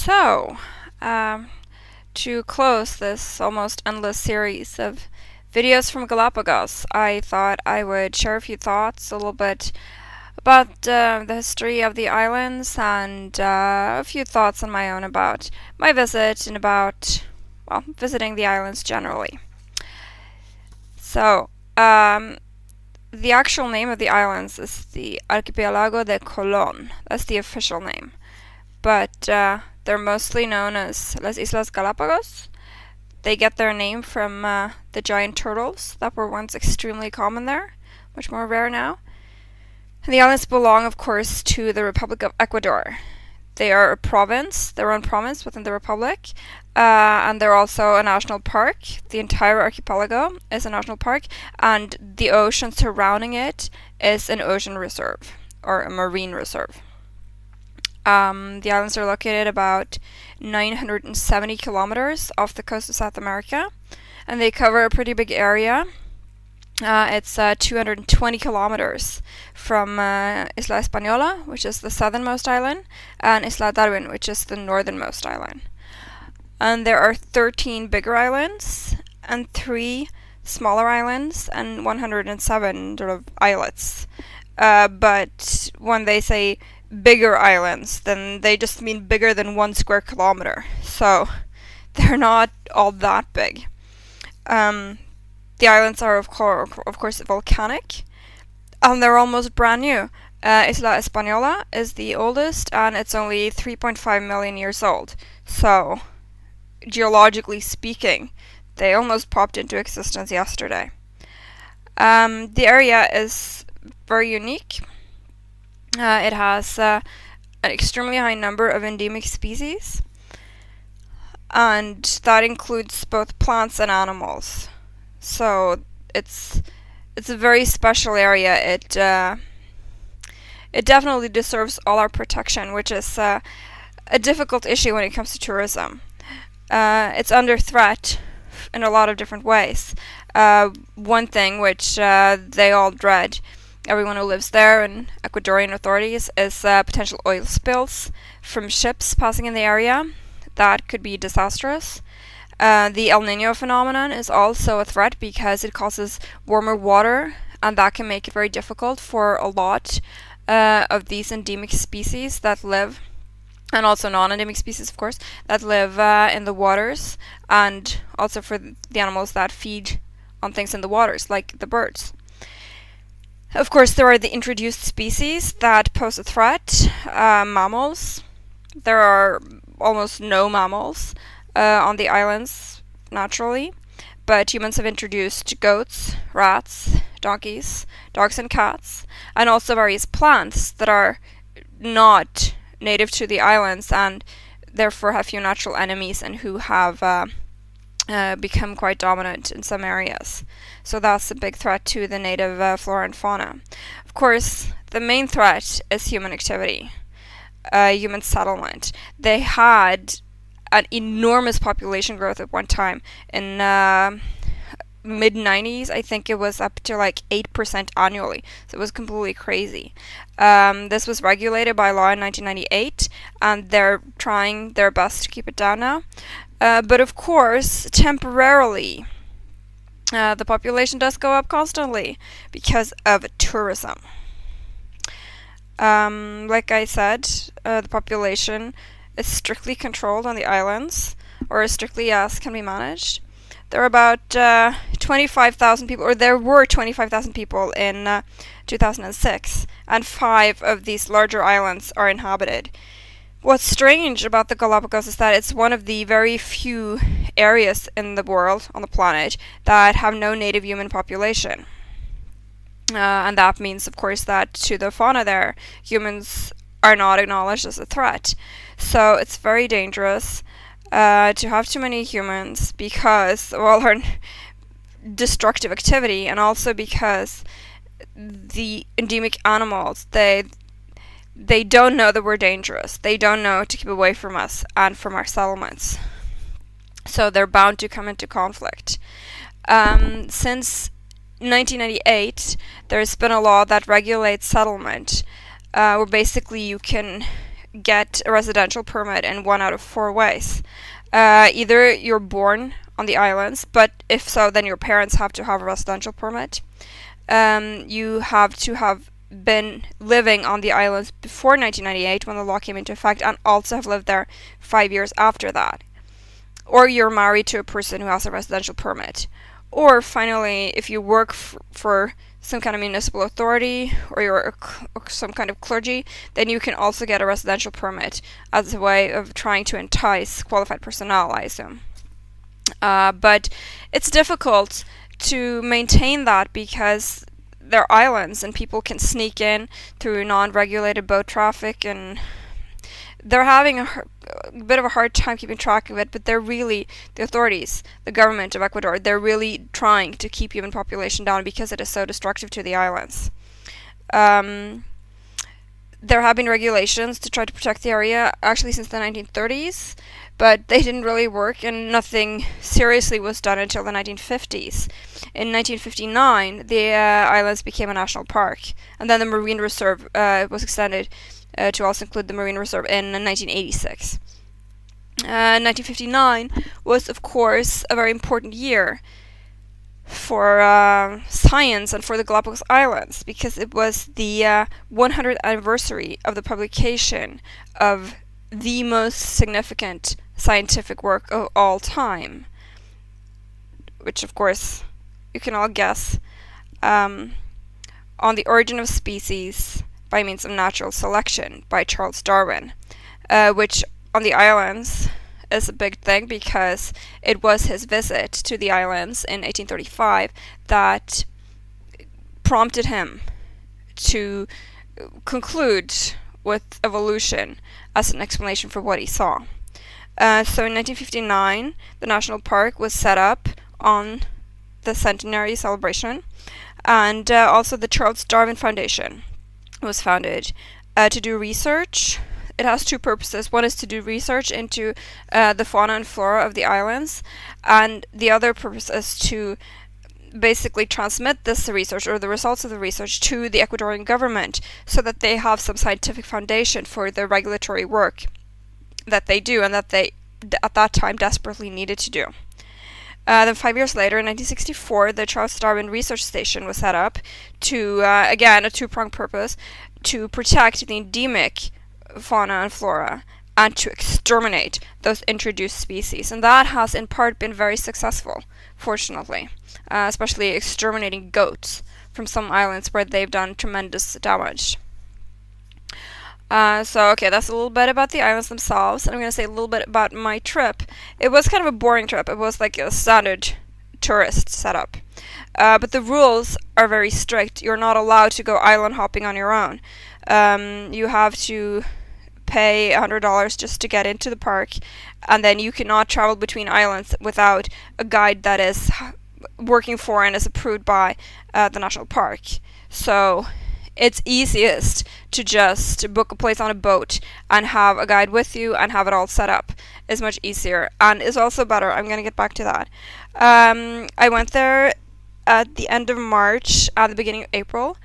So, um, to close this almost endless series of videos from Galapagos, I thought I would share a few thoughts, a little bit about the history of the islands, and a few thoughts on my own about my visit and about, well, visiting the islands generally. So, the actual name of the islands is the Archipelago de Colón. That's the official name. But they're mostly known as Las Islas Galápagos. They get their name from the giant turtles that were once extremely common there, much more rare now. And the islands belong, of course, to the Republic of Ecuador. They are a province, their own province within the Republic, and they're also a national park. The entire archipelago is a national park, and the ocean surrounding it is an ocean reserve, or a marine reserve. The islands are located about 970 kilometers off the coast of South America, and they cover a pretty big area. It's 220 kilometers from Isla Española, which is the southernmost island, and Isla Darwin, which is the northernmost island. And there are 13 bigger islands and 3 smaller islands and 107 sort of islets. But when they say bigger islands, then they just mean bigger than 1 square kilometer. So they're not all that big. The islands are of course volcanic, and they're almost brand new. Isla Española is the oldest, and it's only 3.5 million years old. So, geologically speaking, they almost popped into existence yesterday. The area is very unique. It has an extremely high number of endemic species, and that includes both plants and animals. So it's a very special area. It definitely deserves all our protection, which is a difficult issue when it comes to tourism. It's under threat in a lot of different ways. One thing which they all dread, everyone who lives there and Ecuadorian authorities, is potential oil spills from ships passing in the area. That could be disastrous. The El Nino phenomenon is also a threat because it causes warmer water, and that can make it very difficult for a lot of these endemic species that live, and also non-endemic species, of course, that live in the waters, and also for the animals that feed on things in the waters, like the birds. Of course, there are the introduced species that pose a threat. Mammals. There are almost no mammals on the islands, naturally, but humans have introduced goats, rats, donkeys, dogs and cats, and also various plants that are not native to the islands and therefore have few natural enemies and who have become quite dominant in some areas. So that's a big threat to the native flora and fauna. Of course, the main threat is human activity, human settlement. They had an enormous population growth at one time. In mid-90s, I think it was up to like 8% annually. So it was completely crazy. This was regulated by law in 1998, and they're trying their best to keep it down now. But of course, temporarily, the population does go up constantly because of tourism. Like I said, the population is strictly controlled on the islands, or as strictly as can be managed. There are about 25,000 people, or there were 25,000 people in 2006, and 5 of these larger islands are inhabited. What's strange about the Galapagos is that it's one of the very few areas in the world, on the planet, that have no native human population. And that means, of course, that to the fauna there, humans are not acknowledged as a threat. So it's very dangerous to have too many humans because of all our destructive activity, and also because the endemic animals, they don't know that we're dangerous. They don't know to keep away from us and from our settlements. So they're bound to come into conflict. Since 1998, there's been a law that regulates settlement, where basically you can get a residential permit in 1 out of 4 ways. Either you're born on the islands, but if so, then your parents have to have a residential permit. You have to have been living on the islands before 1998 when the law came into effect, and also have lived there 5 years after that. Or you're married to a person who has a residential permit. Or finally, if you work for some kind of municipal authority, or you're some kind of clergy, then you can also get a residential permit as a way of trying to entice qualified personnel, I assume. But it's difficult to maintain that because they're islands and people can sneak in through non-regulated boat traffic, and they're having a bit of a hard time keeping track of it, but they're really, the authorities, the government of Ecuador, they're really trying to keep human population down because it is so destructive to the islands. There have been regulations to try to protect the area actually since the 1930s, but they didn't really work, and nothing seriously was done until the 1950s. In 1959, the islands became a national park, and then the marine reserve was extended to also include the marine reserve in 1986. 1959 was, of course, a very important year for science and for the Galápagos Islands, because it was the 100th anniversary of the publication of the most significant scientific work of all time, which, of course, you can all guess, on the origin of species by means of natural selection by Charles Darwin, which on the islands is a big thing because it was his visit to the islands in 1835 that prompted him to conclude with evolution as an explanation for what he saw. So in 1959, the national park was set up on the centenary celebration, and also the Charles Darwin Foundation was founded to do research. It has 2 purposes. One is to do research into the fauna and flora of the islands, and the other purpose is to basically transmit this research or the results of the research to the Ecuadorian government so that they have some scientific foundation for the regulatory work that they do and that they at that time desperately needed to do. Then 5 years later, in 1964, the Charles Darwin Research Station was set up to, again, a 2-pronged purpose, to protect the endemic fauna and flora and to exterminate those introduced species. And that has in part been very successful, fortunately, especially exterminating goats from some islands where they've done tremendous damage. Okay, that's a little bit about the islands themselves, and I'm going to say a little bit about my trip. It was kind of a boring trip. It was like a standard tourist setup. But the rules are very strict. You're not allowed to go island hopping on your own. You have to pay $100 just to get into the park, and then you cannot travel between islands without a guide that is working for and is approved by the national park. So it's easiest to just book a place on a boat and have a guide with you and have it all set up. It's much easier and is also better. I'm going to get back to that. I went there at the end of March, at the beginning of April,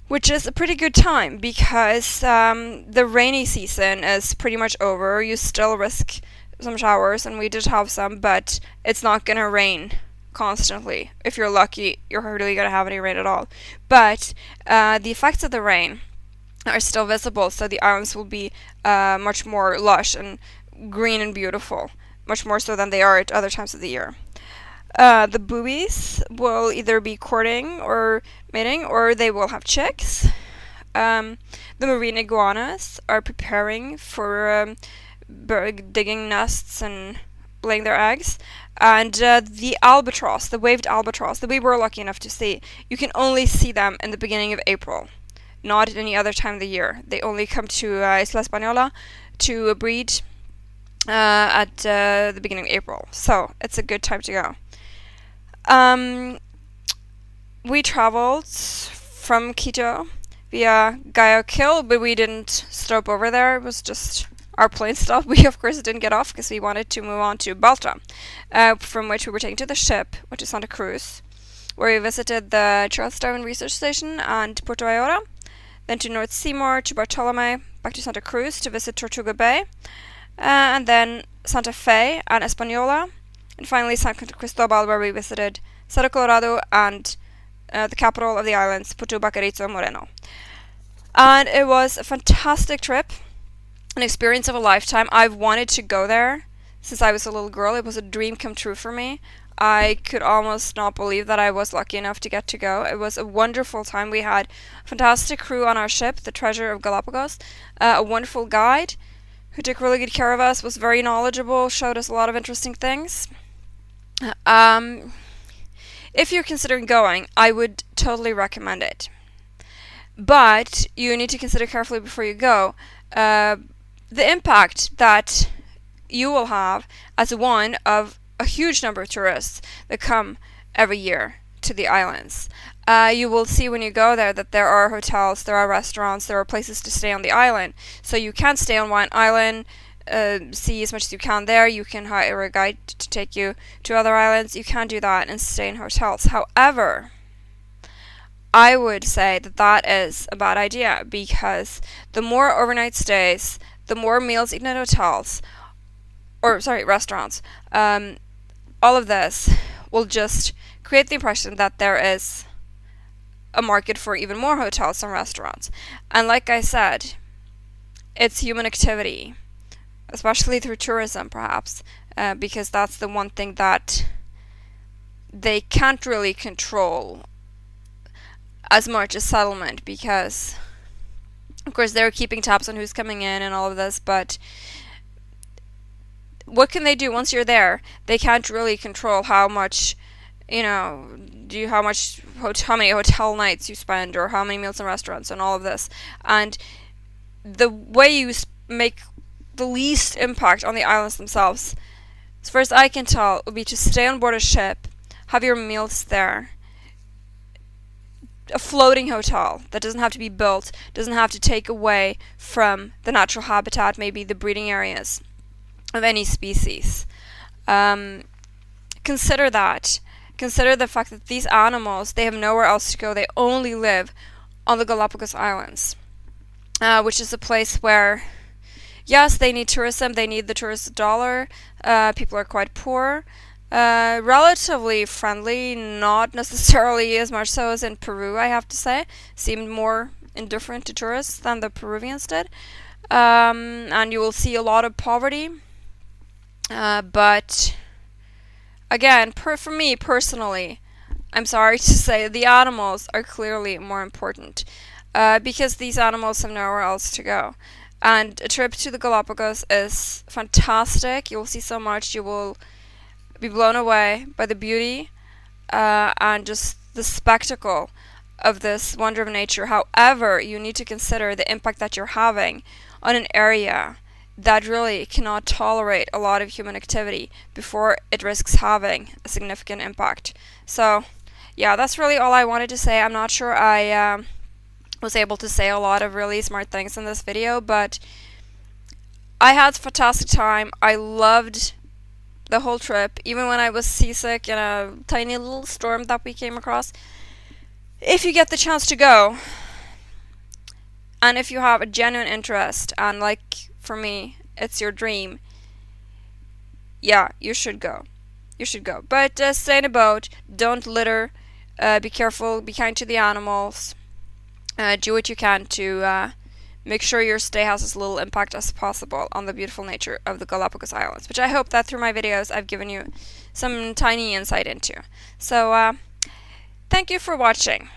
which is a pretty good time because the rainy season is pretty much over. You still risk some showers, and we did have some, but it's not going to rain constantly. If you're lucky, you're hardly going to have any rain at all. But the effects of the rain are still visible, so the islands will be much more lush and green and beautiful, much more so than they are at other times of the year. The boobies will either be courting or mating, or they will have chicks. The marine iguanas are preparing for digging nests and laying their eggs. And the albatross, the waved albatross that we were lucky enough to see, you can only see them in the beginning of April, not at any other time of the year. They only come to Isla Española to breed at the beginning of April. So it's a good time to go. We traveled from Quito via Guayaquil, but we didn't stop over there. It was just our plane stop. We, of course, didn't get off because we wanted to move on to Balta, from which we were taken to the ship, which is Santa Cruz, where we visited the Charles Darwin Research Station and Puerto Ayora. then to North Timor, to Bartolome, back to Santa Cruz to visit Tortuga Bay, and then Santa Fe and Española, and finally San Cristobal, where we visited Cerro Colorado and the capital of the islands, Puerto Bacarito Moreno. And it was a fantastic trip, an experience of a lifetime. I've wanted to go there since I was a little girl. It was a dream come true for me. I could almost not believe that I was lucky enough to get to go. It was a wonderful time. We had a fantastic crew on our ship, the Treasure of Galápagos, a wonderful guide who took really good care of us, was very knowledgeable, showed us a lot of interesting things. If you're considering going, I would totally recommend it. But you need to consider carefully before you go the impact that you will have as one of a huge number of tourists that come every year to the islands. You will see when you go there that there are hotels, there are restaurants, there are places to stay on the island. So you can stay on one island, see as much as you can there. You can hire a guide to take you to other islands. You can do that and stay in hotels. However, I would say that that is a bad idea, because the more overnight stays, the more meals eaten at hotels, restaurants, all of this will just create the impression that there is a market for even more hotels and restaurants. And like I said, it's human activity, especially through tourism, perhaps, because that's the one thing that they can't really control as much as settlement, because of course they're keeping tabs on who's coming in and all of this, but what can they do once you're there? They can't really control how much, how many hotel nights you spend, or how many meals in restaurants and all of this. And the way you make the least impact on the islands themselves, as far as I can tell, would be to stay on board a ship, have your meals there. A floating hotel that doesn't have to be built, doesn't have to take away from the natural habitat, maybe the breeding areas of any species. Consider that. Consider the fact that these animals, they have nowhere else to go. They only live on the Galapagos Islands, which is a place where, yes, they need tourism. They need the tourist dollar. People are quite poor. Relatively friendly, not necessarily as much so as in Peru, I have to say. Seemed more indifferent to tourists than the Peruvians did. And you will see a lot of poverty. But again, for me personally, I'm sorry to say, the animals are clearly more important, because these animals have nowhere else to go. And a trip to the Galapagos is fantastic. You will see so much. You will be blown away by the beauty and just the spectacle of this wonder of nature. However, you need to consider the impact that you're having on an area that really cannot tolerate a lot of human activity before it risks having a significant impact. So, yeah, that's really all I wanted to say. I'm not sure I was able to say a lot of really smart things in this video, but I had a fantastic time. I loved the whole trip, even when I was seasick in a tiny little storm that we came across. If you get the chance to go, and if you have a genuine interest, and like for me, it's your dream, yeah, you should go. You should go. But stay in a boat, don't litter, be careful, be kind to the animals, do what you can to make sure your stay has as little impact as possible on the beautiful nature of the Galapagos Islands, which I hope that through my videos I've given you some tiny insight into. So, thank you for watching.